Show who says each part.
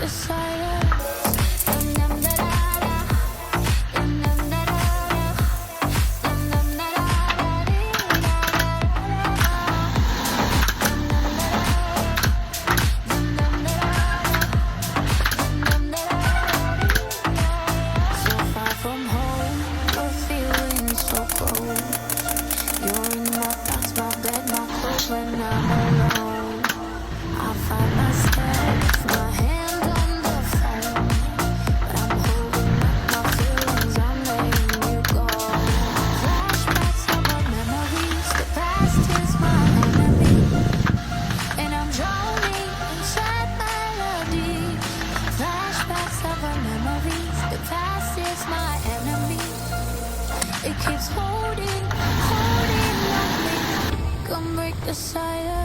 Speaker 1: silence. So far from home, but feeling so cold. You're in my thoughts, my bed, my clothes when I'm alone. I find myself, my hand on the phone, but I'm holding back my feelings, I'm letting you go. Flashbacks of our memories, the past is my enemy, and I'm drowning in sad melody. Flashbacks of our memories, the past is my enemy. It keeps holding on me. Come break the silence.